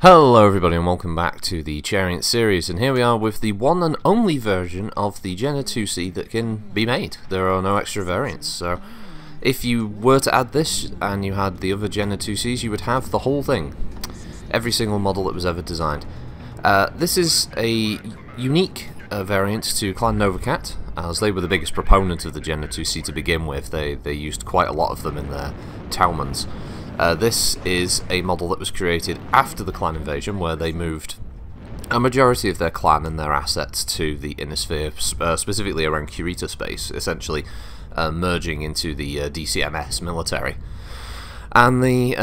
Hello everybody and welcome back to the Chariot series, and here we are with the one and only version of the Jenner IIC that can be made. There are no extra variants, so if you were to add this and you had the other Jenner IICs, you would have the whole thing. Every single model that was ever designed. This is a unique variant to Clan Novacat, as they were the biggest proponent of the Jenner IIC to begin with. They used quite a lot of them in their Taumans. This is a model that was created after the clan invasion, where they moved a majority of their clan and their assets to the Inner Sphere, specifically around Kuritan space, essentially merging into the DCMS military. And the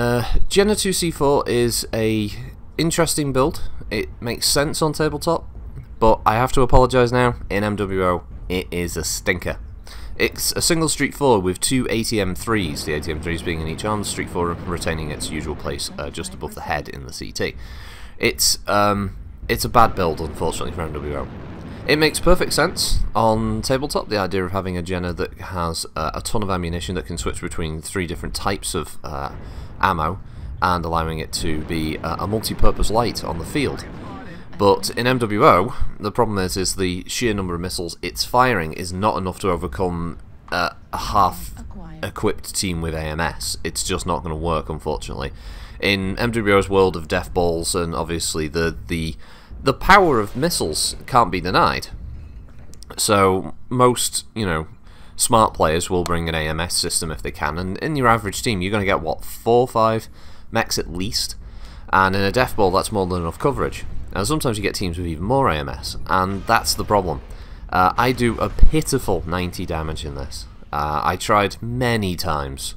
Jenner IIC-4 is a interesting build. It makes sense on tabletop, but I have to apologise now, in MWO it is a stinker. It's a single Street 4 with two ATM3s, the ATM3s being in each arm, the Street 4 retaining its usual place just above the head in the CT. It's a bad build, unfortunately, for MWO. It makes perfect sense on tabletop, the idea of having a Jenner that has a ton of ammunition that can switch between three different types of ammo, and allowing it to be a multi-purpose light on the field. But in MWO, the problem is the sheer number of missiles it's firing is not enough to overcome a half-equipped team with AMS. It's just not going to work, unfortunately. In MWO's world of deathballs, and obviously the power of missiles can't be denied. So most, smart players will bring an AMS system if they can, and in your average team you're going to get, what, 4 or 5 mechs at least? And in a deathball that's more than enough coverage. Now, sometimes you get teams with even more AMS, and that's the problem. I do a pitiful 90 damage in this. I tried many times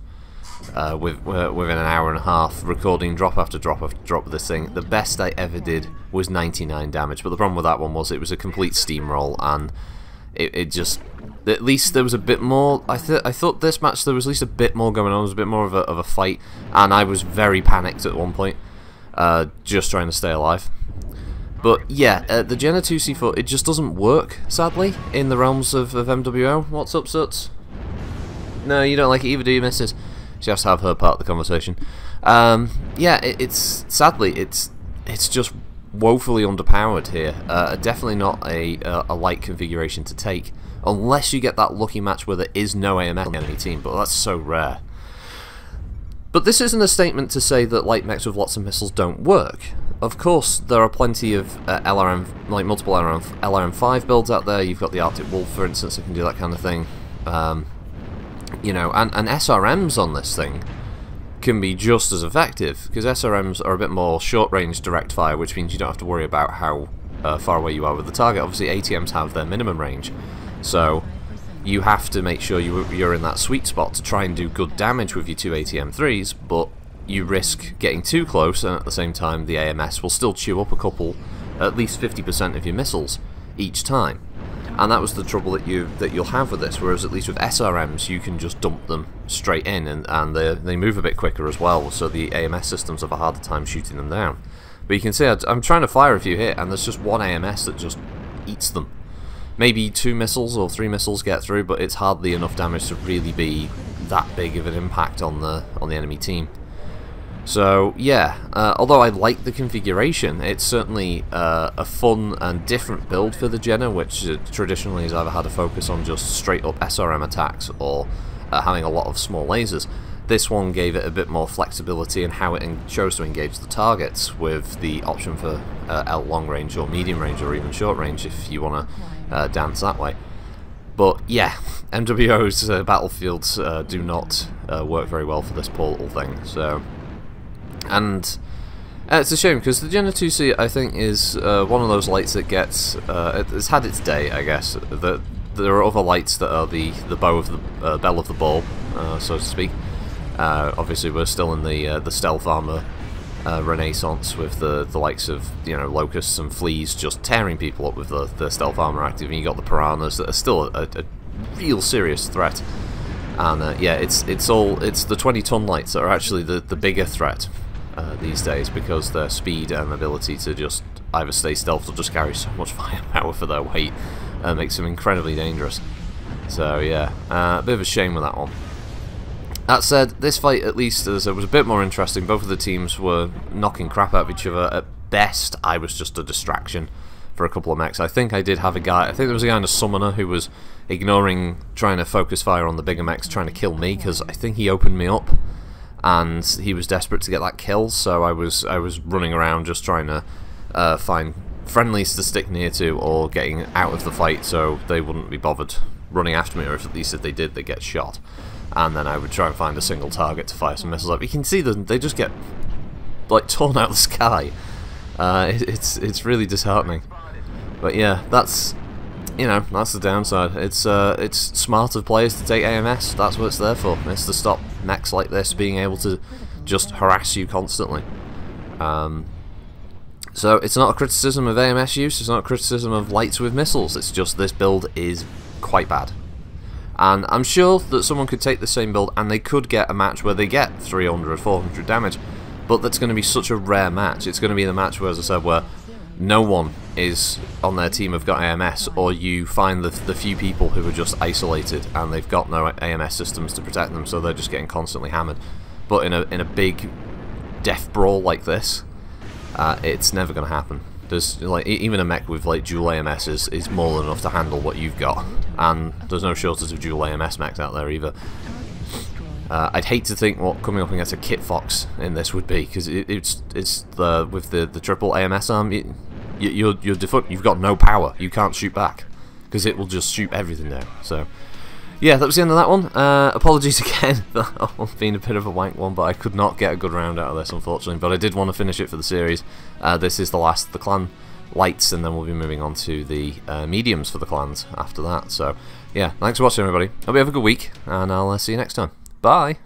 within an hour and a half, recording drop after drop after drop of this thing. The best I ever did was 99 damage, but the problem with that one was it was a complete steamroll, and it just... At least there was a bit more... I thought this match there was at least a bit more going on, there was a bit more of a fight, and I was very panicked at one point, just trying to stay alive. But yeah, the Jenner IIC-4, it just doesn't work, sadly, in the realms of MWO. What's up, Suts? No, you don't like it either, do you, missus? She has to have her part of the conversation. Yeah, sadly, it's just woefully underpowered here. Definitely not a light configuration to take, unless you get that lucky match where there is no AMS on the enemy team, but that's so rare. But this isn't a statement to say that light mechs with lots of missiles don't work. Of course, there are plenty of multiple LRM5 builds out there. You've got the Arctic Wolf, for instance, that can do that kind of thing. And SRMs on this thing can be just as effective, because SRMs are a bit more short-range direct fire, which means you don't have to worry about how far away you are with the target. Obviously, ATMs have their minimum range, so you have to make sure you're in that sweet spot to try and do good damage with your two ATM3s, but you risk getting too close, and at the same time the AMS will still chew up at least 50% of your missiles each time. And that was the trouble that you'll have with this, whereas at least with SRMs you can just dump them straight in, and they move a bit quicker as well, so the AMS systems have a harder time shooting them down. But you can see I'm trying to fire a few here, and there's just one AMS that just eats them. Maybe 2 missiles or 3 missiles get through, but it's hardly enough damage to really be that big of an impact on the enemy team. So yeah, although I like the configuration, it's certainly a fun and different build for the Jenner, which traditionally has either had a focus on just straight up SRM attacks or having a lot of small lasers. This one gave it a bit more flexibility in how it chose to engage the targets, with the option for L long range or medium range or even short range if you want to dance that way. But yeah, MWO's battlefields do not work very well for this portal thing, so... And it's a shame, because the Jenner IIC, I think, is one of those lights that gets... it's had its day, I guess. There are other lights that are the bow of the bell of the ball, so to speak. Obviously, we're still in the stealth armor renaissance, with the likes of locusts and fleas just tearing people up with the stealth armor active, and you got the piranhas that are still a real serious threat. And yeah, it's the 20-ton lights that are actually the bigger threat these days, because their speed and ability to just either stay stealth or just carry so much firepower for their weight makes them incredibly dangerous. So yeah, a bit of a shame with that one. That said, this fight at least was a bit more interesting. Both of the teams were knocking crap out of each other at best, I was just a distraction for a couple of mechs. I think I did have a guy, I think there was a guy in a summoner who was ignoring, trying to focus fire on the bigger mechs, trying to kill me, because I think he opened me up, and he was desperate to get that kill, so I was running around just trying to find friendlies to stick near to, or getting out of the fight so they wouldn't be bothered running after me, or at least if they did, they get shot. And then I would try and find a single target to fire some missiles up. You can see them, they just get like torn out of the sky. It's really disheartening. But yeah, that's, you know, that's the downside. It's smart of players to take AMS. That's what it's there for. It's to stop mechs like this being able to just harass you constantly. So it's not a criticism of AMS use, it's not a criticism of lights with missiles, it's just this build is quite bad. And I'm sure that someone could take the same build and they could get a match where they get 300, 400 damage, but that's going to be such a rare match. It's going to be the match where, as I said, where no one is on their team have got AMS, or you find the few people who are just isolated and they've got no AMS systems to protect them, so they're just getting constantly hammered. But in a big death brawl like this, it's never going to happen. There's like even a mech with like dual AMS is more than enough to handle what you've got, and there's no shortage of dual AMS mechs out there either. I'd hate to think what coming up against a Kit Fox in this would be, because it's with the triple AMS arm, you're defunct. You've got no power. You can't shoot back because it will just shoot everything down. So yeah, that was the end of that one. Apologies again for that one being a bit of a wank one, but I could not get a good round out of this, unfortunately. But I did want to finish it for the series. This is the last, the clan lights, and then we'll be moving on to the mediums for the clans after that. So yeah, thanks for watching, everybody. Hope you have a good week, and I'll see you next time. Bye!